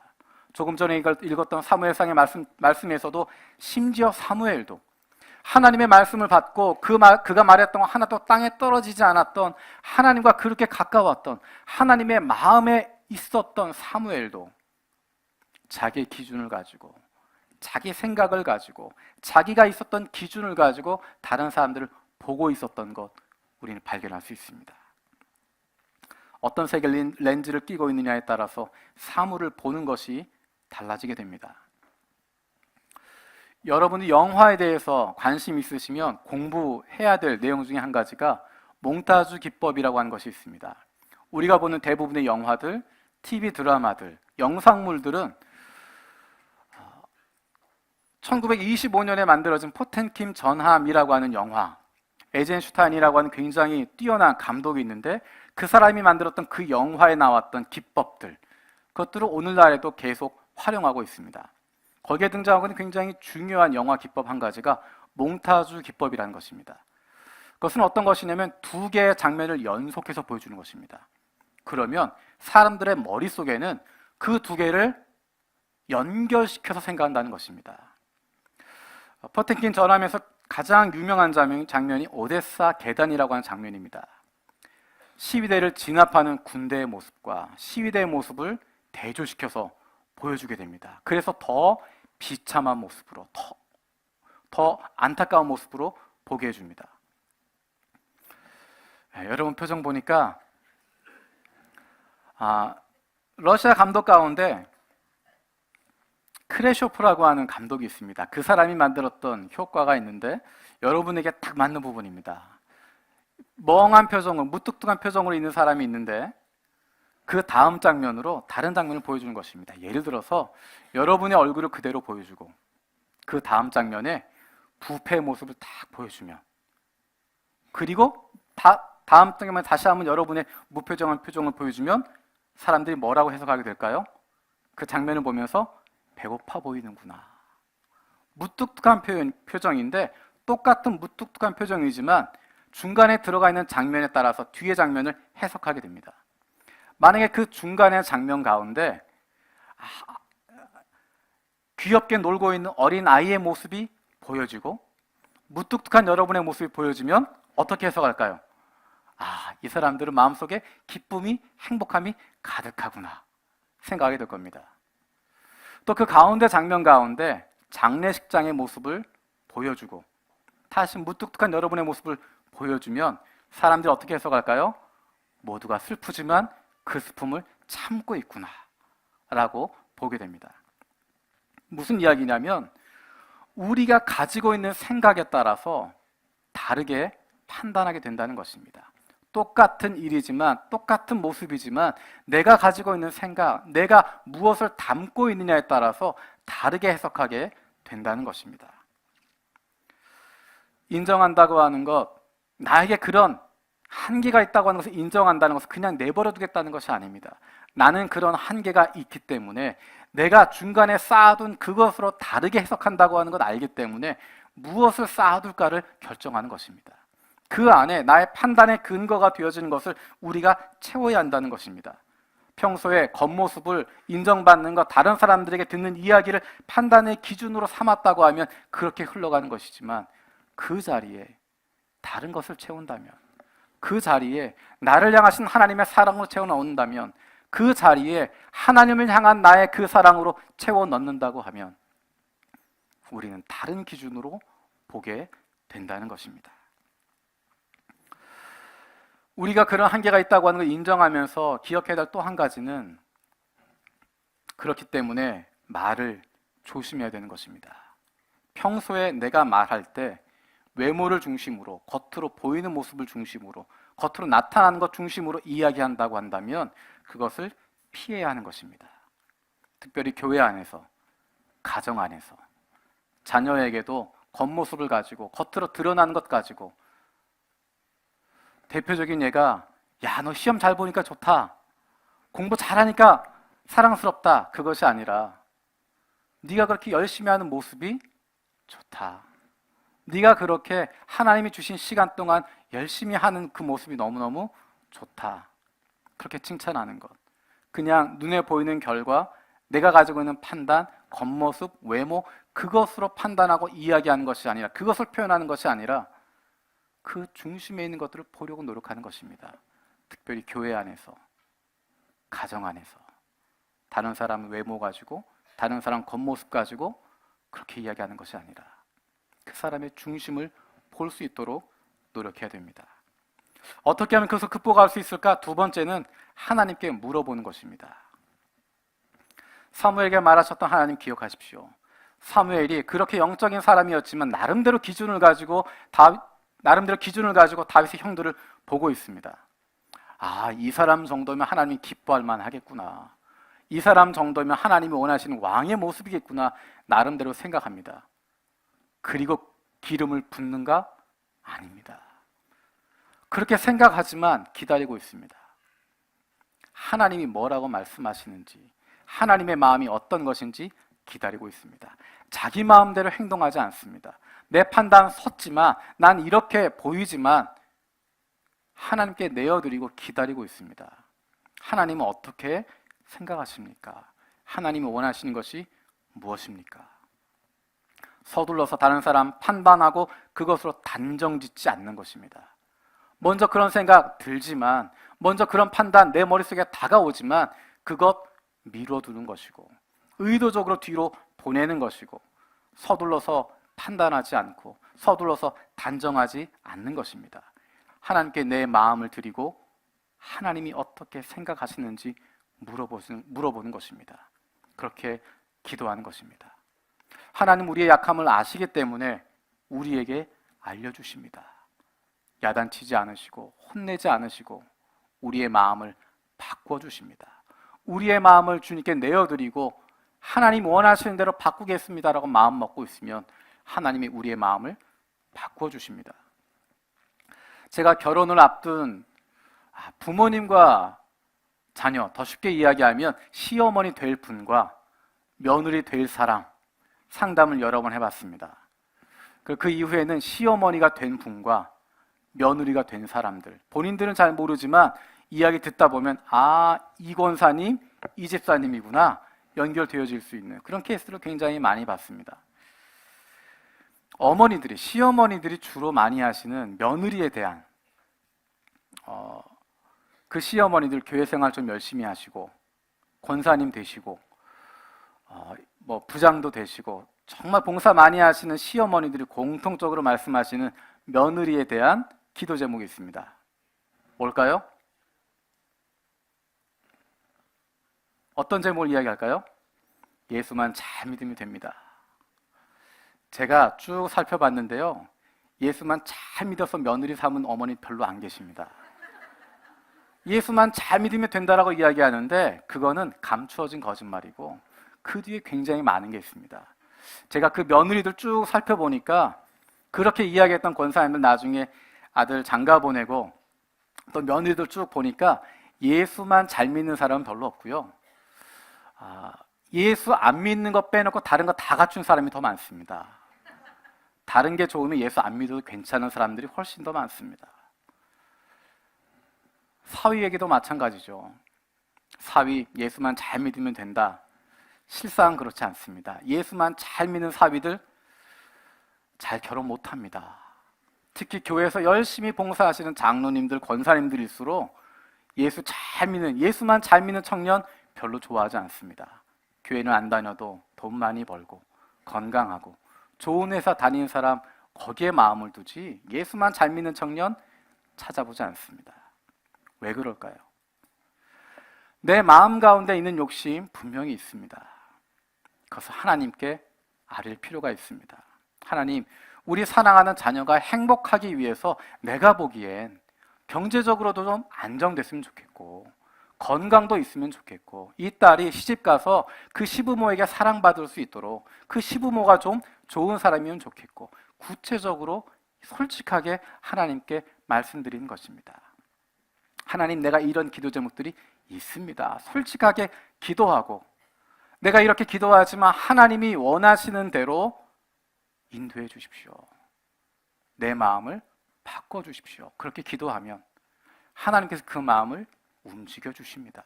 조금 전에 읽었던 사무엘상의 말씀에서도 심지어 사무엘도 하나님의 말씀을 받고 그가 말했던 거 하나도 땅에 떨어지지 않았던, 하나님과 그렇게 가까웠던, 하나님의 마음에 있었던 사무엘도 자기의 기준을 가지고, 자기 생각을 가지고, 자기가 있었던 기준을 가지고 다른 사람들을 보고 있었던 것, 우리는 발견할 수 있습니다. 어떤 색의 렌즈를 끼고 있느냐에 따라서 사물을 보는 것이 달라지게 됩니다. 여러분이 영화에 대해서 관심 있으시면 공부해야 될 내용 중에 한 가지가 몽타주 기법이라고 하는 것이 있습니다. 우리가 보는 대부분의 영화들, TV 드라마들, 영상물들은 1925년에 만들어진 포텐킴 전함이라고 하는 영화, 에이젠슈타인이라고 하는 굉장히 뛰어난 감독이 있는데 그 사람이 만들었던 그 영화에 나왔던 기법들, 그것들을 오늘날에도 계속 활용하고 있습니다. 거기에 등장하고 있는 굉장히 중요한 영화 기법 한 가지가 몽타주 기법이라는 것입니다. 그것은 어떤 것이냐면 두 개의 장면을 연속해서 보여주는 것입니다. 그러면 사람들의 머릿속에는 그 두 개를 연결시켜서 생각한다는 것입니다. 포텐킨 전함에서 가장 유명한 장면이 오데사 계단이라고 하는 장면입니다. 시위대를 진압하는 군대의 모습과 시위대의 모습을 대조시켜서 보여주게 됩니다. 그래서 더 비참한 모습으로, 더 안타까운 모습으로 보게 해줍니다. 여러분 표정 보니까 러시아 감독 가운데 크레쇼프라고 하는 감독이 있습니다. 그 사람이 만들었던 효과가 있는데 여러분에게 딱 맞는 부분입니다. 멍한 표정으로, 무뚝뚝한 표정으로 있는 사람이 있는데 그 다음 장면으로 다른 장면을 보여주는 것입니다. 예를 들어서 여러분의 얼굴을 그대로 보여주고 그 다음 장면에 부패의 모습을 딱 보여주면, 그리고 다음 장면에 다시 한번 여러분의 무표정한 표정을 보여주면 사람들이 뭐라고 해석하게 될까요? 그 장면을 보면서 배고파 보이는구나. 무뚝뚝한 표정인데 똑같은 무뚝뚝한 표정이지만 중간에 들어가 있는 장면에 따라서 뒤의 장면을 해석하게 됩니다. 만약에 그 중간의 장면 가운데 귀엽게 놀고 있는 어린 아이의 모습이 보여지고 무뚝뚝한 여러분의 모습이 보여지면 어떻게 해석할까요? 이 사람들은 마음속에 기쁨이, 행복함이 가득하구나 생각하게 될 겁니다. 또 그 가운데 장면 가운데 장례식장의 모습을 보여주고 다시 무뚝뚝한 여러분의 모습을 보여주면 사람들이 어떻게 해석할까요? 모두가 슬프지만 그 슬픔을 참고 있구나 라고 보게 됩니다. 무슨 이야기냐면 우리가 가지고 있는 생각에 따라서 다르게 판단하게 된다는 것입니다. 똑같은 일이지만, 똑같은 모습이지만 내가 가지고 있는 생각, 내가 무엇을 담고 있느냐에 따라서 다르게 해석하게 된다는 것입니다. 인정한다고 하는 것, 나에게 그런 한계가 있다고 하는 것을 인정한다는 것은 그냥 내버려 두겠다는 것이 아닙니다. 나는 그런 한계가 있기 때문에 내가 중간에 쌓아둔 그것으로 다르게 해석한다고 하는 걸 알기 때문에 무엇을 쌓아둘까를 결정하는 것입니다. 그 안에 나의 판단의 근거가 되어지는 것을 우리가 채워야 한다는 것입니다. 평소에 겉모습을 인정받는 것, 다른 사람들에게 듣는 이야기를 판단의 기준으로 삼았다고 하면 그렇게 흘러가는 것이지만 그 자리에 다른 것을 채운다면, 그 자리에 나를 향하신 하나님의 사랑으로 채워 넣는다면 그 자리에 하나님을 향한 나의 그 사랑으로 채워 넣는다고 하면 우리는 다른 기준으로 보게 된다는 것입니다. 우리가 그런 한계가 있다고 하는 걸 인정하면서 기억해야 될 또 한 가지는, 그렇기 때문에 말을 조심해야 되는 것입니다. 평소에 내가 말할 때 외모를 중심으로, 겉으로 보이는 모습을 중심으로, 겉으로 나타나는 것 중심으로 이야기한다고 한다면 그것을 피해야 하는 것입니다. 특별히 교회 안에서, 가정 안에서 자녀에게도 겉모습을 가지고, 겉으로 드러나는 것 가지고, 대표적인 예가 야, 너 시험 잘 보니까 좋다, 공부 잘하니까 사랑스럽다, 그것이 아니라 네가 그렇게 열심히 하는 모습이 좋다, 네가 그렇게 하나님이 주신 시간 동안 열심히 하는 그 모습이 너무너무 좋다, 그렇게 칭찬하는 것. 그냥 눈에 보이는 결과, 내가 가지고 있는 판단, 겉모습, 외모, 그것으로 판단하고 이야기하는 것이 아니라, 그것을 표현하는 것이 아니라 그 중심에 있는 것들을 보려고 노력하는 것입니다. 특별히 교회 안에서, 가정 안에서 다른 사람 외모 가지고, 다른 사람 겉모습 가지고 그렇게 이야기하는 것이 아니라 그 사람의 중심을 볼 수 있도록 노력해야 됩니다. 어떻게 하면 그것을 극복할 수 있을까? 두 번째는 하나님께 물어보는 것입니다. 사무엘에게 말하셨던 하나님 기억하십시오. 사무엘이 그렇게 영적인 사람이었지만 나름대로 기준을 가지고 다윗의 형들을 보고 있습니다. 아, 이 사람 정도면 하나님이 기뻐할 만하겠구나, 이 사람 정도면 하나님이 원하시는 왕의 모습이겠구나, 나름대로 생각합니다. 그리고 기름을 붓는가? 아닙니다. 그렇게 생각하지만 기다리고 있습니다. 하나님이 뭐라고 말씀하시는지, 하나님의 마음이 어떤 것인지 기다리고 있습니다. 자기 마음대로 행동하지 않습니다. 내 판단 섰지만, 난 이렇게 보이지만 하나님께 내어드리고 기다리고 있습니다. 하나님은 어떻게 생각하십니까? 하나님이 원하시는 것이 무엇입니까? 서둘러서 다른 사람 판단하고 그것으로 단정짓지 않는 것입니다. 먼저 그런 생각 들지만, 먼저 그런 판단 내 머릿속에 다가오지만 그것 미뤄두는 것이고, 의도적으로 뒤로 보내는 것이고, 서둘러서 판단하지 않고 서둘러서 단정하지 않는 것입니다. 하나님께 내 마음을 드리고 하나님이 어떻게 생각하시는지 물어보는 것입니다. 그렇게 기도하는 것입니다. 하나님 우리의 약함을 아시기 때문에 우리에게 알려주십니다. 야단치지 않으시고 혼내지 않으시고 우리의 마음을 바꿔주십니다. 우리의 마음을 주님께 내어드리고 하나님 원하시는 대로 바꾸겠습니다라고 마음 먹고 있으면 하나님이 우리의 마음을 바꿔주십니다. 제가 결혼을 앞둔 부모님과 자녀, 더 쉽게 이야기하면 시어머니 될 분과 며느리 될 사람 상담을 여러 번 해봤습니다. 그 이후에는 시어머니가 된 분과 며느리가 된 사람들, 본인들은 잘 모르지만 이야기 듣다 보면 아, 이 권사님, 이 집사님이구나 연결되어질 수 있는 그런 케이스를 굉장히 많이 봤습니다. 어머니들이, 시어머니들이 주로 많이 하시는 며느리에 대한 그 시어머니들 교회 생활 좀 열심히 하시고 권사님 되시고 뭐 부장도 되시고 정말 봉사 많이 하시는 시어머니들이 공통적으로 말씀하시는 며느리에 대한 기도 제목이 있습니다. 뭘까요? 어떤 제목을 이야기할까요? 예수만 잘 믿으면 됩니다. 제가 쭉 살펴봤는데요, 예수만 잘 믿어서 며느리 삼은 어머니 별로 안 계십니다. 예수만 잘 믿으면 된다라고 이야기하는데 그거는 감추어진 거짓말이고 그 뒤에 굉장히 많은 게 있습니다. 제가 그 며느리들 쭉 살펴보니까 그렇게 이야기했던 권사님들 나중에 아들 장가 보내고 또 며느리들 쭉 보니까 예수만 잘 믿는 사람은 별로 없고요, 예수 안 믿는 거 빼놓고 다른 거 다 갖춘 사람이 더 많습니다. 다른 게 좋으면 예수 안 믿어도 괜찮은 사람들이 훨씬 더 많습니다. 사위에게도 마찬가지죠. 사위, 예수만 잘 믿으면 된다. 실상은 그렇지 않습니다. 예수만 잘 믿는 사위들 잘 결혼 못합니다. 특히 교회에서 열심히 봉사하시는 장로님들, 권사님들일수록 예수만 잘 믿는 청년 별로 좋아하지 않습니다. 교회는 안 다녀도 돈 많이 벌고 건강하고 좋은 회사 다니는 사람 거기에 마음을 두지 예수만 잘 믿는 청년 찾아보지 않습니다. 왜 그럴까요? 내 마음 가운데 있는 욕심 분명히 있습니다. 그래서 하나님께 아릴 필요가 있습니다. 하나님, 우리 사랑하는 자녀가 행복하기 위해서 내가 보기엔 경제적으로도 좀 안정됐으면 좋겠고 건강도 있으면 좋겠고 이 딸이 시집가서 그 시부모에게 사랑받을 수 있도록 그 시부모가 좀 좋은 사람이면 좋겠고 구체적으로 솔직하게 하나님께 말씀드리는 것입니다. 하나님, 내가 이런 기도 제목들이 있습니다. 솔직하게 기도하고 내가 이렇게 기도하지만 하나님이 원하시는 대로 인도해 주십시오. 내 마음을 바꿔주십시오. 그렇게 기도하면 하나님께서 그 마음을 움직여 주십니다.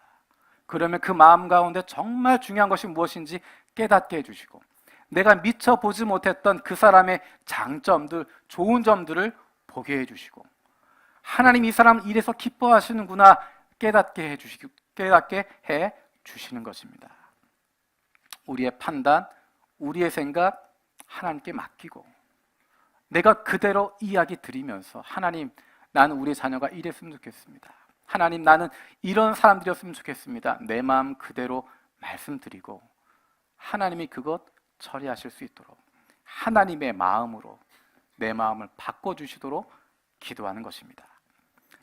그러면 그 마음 가운데 정말 중요한 것이 무엇인지 깨닫게 해주시고 내가 미처 보지 못했던 그 사람의 장점들, 좋은 점들을 보게 해주시고 하나님 이 사람 이래서 기뻐하시는구나 깨닫게 해 주시는 것입니다. 우리의 판단, 우리의 생각 하나님께 맡기고 내가 그대로 이야기 드리면서 하나님, 나는 우리 자녀가 이랬으면 좋겠습니다. 하나님, 나는 이런 사람들이었으면 좋겠습니다. 내 마음 그대로 말씀드리고 하나님이 그것 처리하실 수 있도록 하나님의 마음으로 내 마음을 바꿔주시도록 기도하는 것입니다.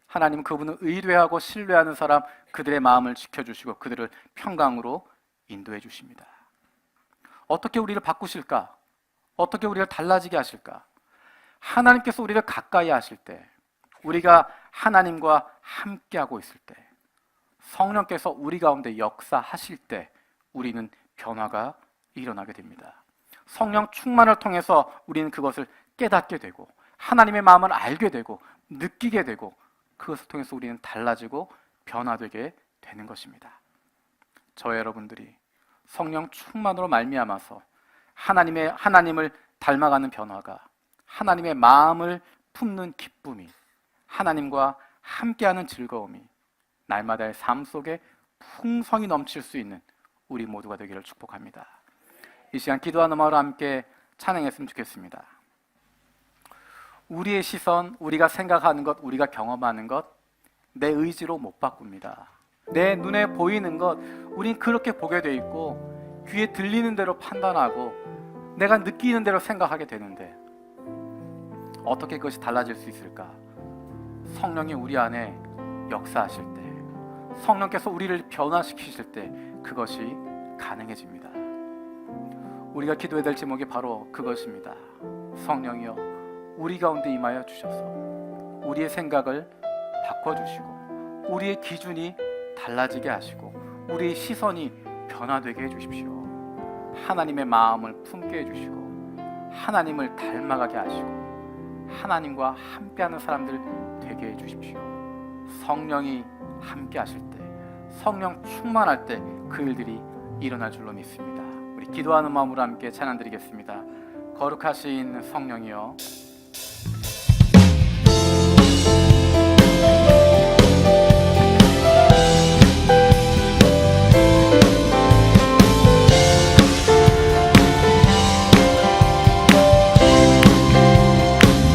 하나님, 그분은 의뢰하고 신뢰하는 사람 그들의 마음을 지켜주시고 그들을 평강으로 인도해 주십니다. 어떻게 우리를 바꾸실까? 어떻게 우리를 달라지게 하실까? 하나님께서 우리를 가까이 하실 때, 우리가 하나님과 함께하고 있을 때, 성령께서 우리 가운데 역사하실 때 우리는 변화가 일어나게 됩니다. 성령 충만을 통해서 우리는 그것을 깨닫게 되고 하나님의 마음을 알게 되고 느끼게 되고 그것을 통해서 우리는 달라지고 변화되게 되는 것입니다. 저 여러분들이 성령 충만으로 말미암아서 하나님을 닮아가는 변화가, 하나님의 마음을 품는 기쁨이, 하나님과 함께하는 즐거움이 날마다의 삶 속에 풍성이 넘칠 수 있는 우리 모두가 되기를 축복합니다. 이 시간 기도하는 마음으로 함께 찬양했으면 좋겠습니다. 우리의 시선, 우리가 생각하는 것, 우리가 경험하는 것, 내 의지로 못 바꿉니다. 내 눈에 보이는 것, 우린 그렇게 보게 돼 있고 귀에 들리는 대로 판단하고 내가 느끼는 대로 생각하게 되는데 어떻게 그것이 달라질 수 있을까? 성령이 우리 안에 역사하실 때, 성령께서 우리를 변화시키실 때 그것이 가능해집니다. 우리가 기도해야 될 제목이 바로 그것입니다. 성령이여, 우리 가운데 임하여 주셔서 우리의 생각을 바꿔주시고 우리의 기준이 달라지게 하시고 우리의 시선이 변화되게 해주십시오. 하나님의 마음을 품게 해주시고 하나님을 닮아가게 하시고 하나님과 함께하는 사람들 되게 해주십시오. 성령이 함께 하실 때, 성령 충만할 때 그 일들이 일어날 줄로 믿습니다. 우리 기도하는 마음으로 함께 찬양 드리겠습니다. 거룩하신 성령이여,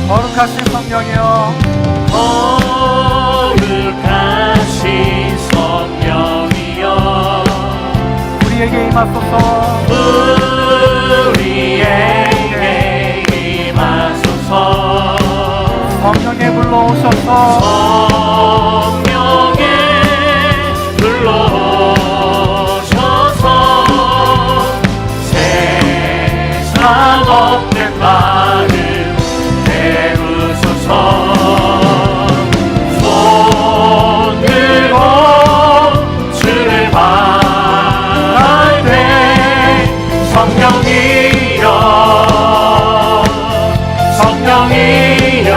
거룩하신 성령이여, 거룩하신 성령이여, 우리에게 임하소서. 우리에게 임하소서. 성령에 불러오셔서 성령에 불러오셔서 세상 없는 마음 태우소서. 손 들고 주를 바랄 때 성령이여, 성령이여,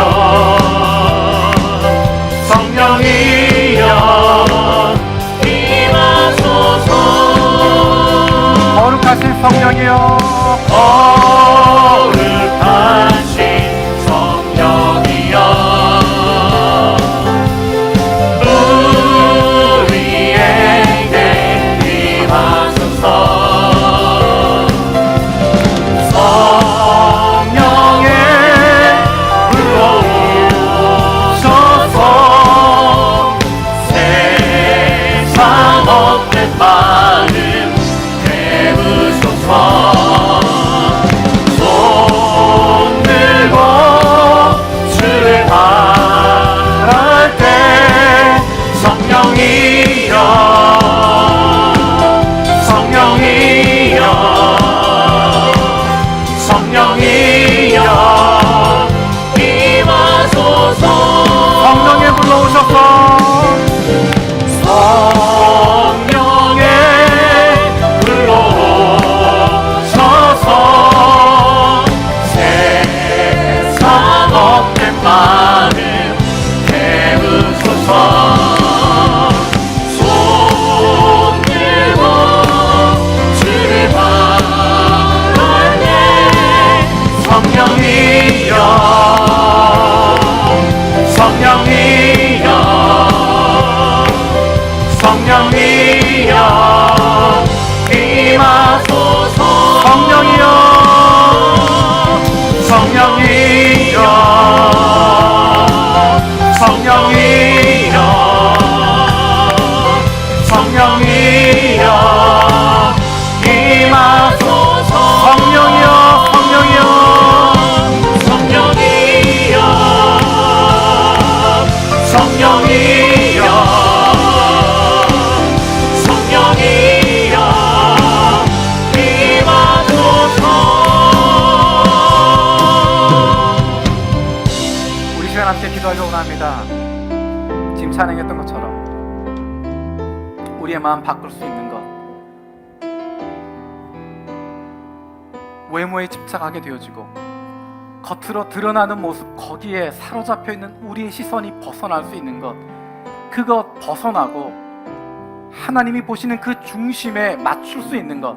성령이여 임하소서. 거룩하신 성령이여, 거룩하신 성령이여, 성령이여 임하소서. 성령이여, 성령이여, 성령이여 성령이여 성령이여 임하소서. 우리 시간 함께 기도하려 원합니다. 지금 찬양했던 것처럼 우리의 마음 바꿀 수 있는 것, 외모에 집착하게 되어지고 겉으로 드러나는 모습, 거기에 사로잡혀 있는 우리의 시선이 벗어날 수 있는 것, 그것 벗어나고 하나님이 보시는 그 중심에 맞출 수 있는 것,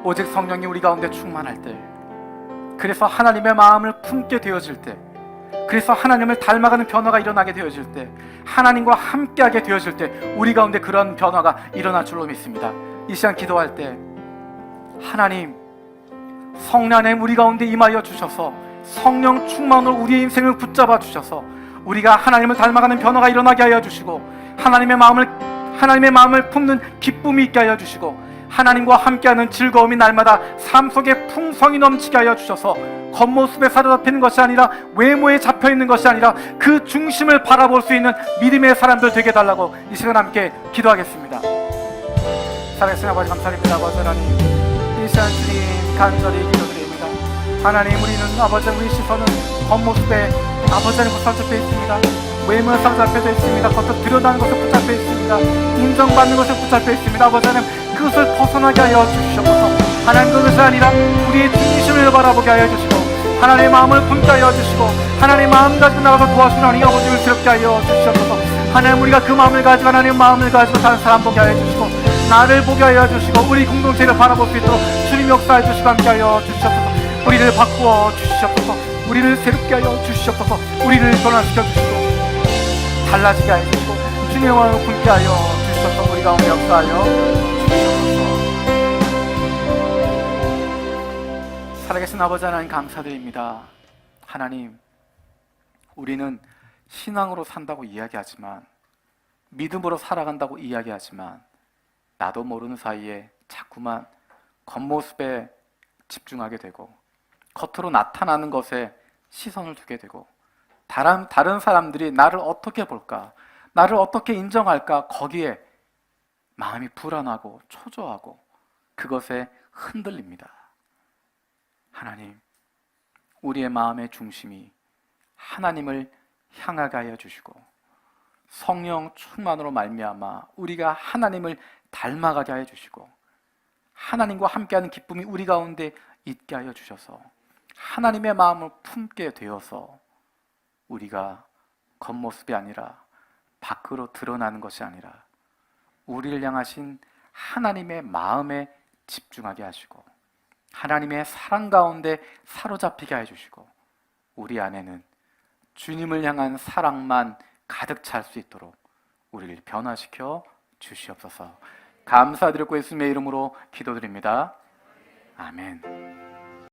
오직 성령이 우리 가운데 충만할 때, 그래서 하나님의 마음을 품게 되어질 때, 그래서 하나님을 닮아가는 변화가 일어나게 되어질 때, 하나님과 함께하게 되어질 때 우리 가운데 그런 변화가 일어날 줄로 믿습니다. 이 시간 기도할 때 하나님, 성령님 우리 가운데 임하여 주셔서 성령 충만으로 우리의 인생을 붙잡아 주셔서 우리가 하나님을 닮아가는 변화가 일어나게 하여 주시고 하나님의 마음을 품는 기쁨이 있게 하여 주시고 하나님과 함께하는 즐거움이 날마다 삶 속에 풍성이 넘치게 하여 주셔서 겉모습에 사로잡히는 것이 아니라 외모에 잡혀있는 것이 아니라 그 중심을 바라볼 수 있는 믿음의 사람들 되게 해달라고 이 시간 함께 기도하겠습니다. 살아계신 아버지 감사드립니다. 아버지 하나님, 이 시간 주님 간절히 기도드립니다. 하나님, 우리는 아버지 우리 시선은 겉모습에 아버지 하나님 붙잡혀 있습니다. 외모에 사로잡혀 있습니다. 겉으로 드러나는 것에 붙잡혀 있습니다. 인정받는 것에 붙잡혀 있습니다. 아버지 하나님, 그것을 벗어나게 하여 주시옵소서. 하나님, 그것이 아니라 우리의 중심을 바라보게 하여 주시고 하나님의 마음을 품게 하여 주시고 하나님의 마음 가지고 나가서 도와주는 하나님 아버지를 새롭게 하여 주시옵소서. 하나님, 우리가 그 마음을 가지고 하나님의 마음을 가지고 다른 사람 보게 하여 주시고 나를 보게 하여 주시고 우리 공동체를 바라볼 수 있도록 주님 역사해 주시고 함께 하여 주시옵소서. 우리를 바꾸어 주시옵소서. 우리를 새롭게 하여 주시옵소서. 우리를 변화시켜 주시고 달라지게 하여 주시고 주님의 마음을 품게 하여 주시옵소서. 우리 가운데 역사하여 주시옵소서. 살아계신 아버지 하나님 감사드립니다. 하나님, 우리는 신앙으로 산다고 이야기하지만 믿음으로 살아간다고 이야기하지만 나도 모르는 사이에 자꾸만 겉모습에 집중하게 되고 겉으로 나타나는 것에 시선을 두게 되고 다른 사람들이 나를 어떻게 볼까, 나를 어떻게 인정할까, 거기에 마음이 불안하고 초조하고 그것에 흔들립니다. 하나님, 우리의 마음의 중심이 하나님을 향하게 하여 주시고 성령 충만으로 말미암아 우리가 하나님을 닮아가게 하여 주시고 하나님과 함께하는 기쁨이 우리 가운데 있게 하여 주셔서 하나님의 마음을 품게 되어서 우리가 겉모습이 아니라 밖으로 드러나는 것이 아니라 우리를 향하신 하나님의 마음에 집중하게 하시고 하나님의 사랑 가운데 사로잡히게 해주시고 우리 안에는 주님을 향한 사랑만 가득 찰 수 있도록 우리를 변화시켜 주시옵소서. 감사드리고 예수님의 이름으로 기도드립니다. 아멘.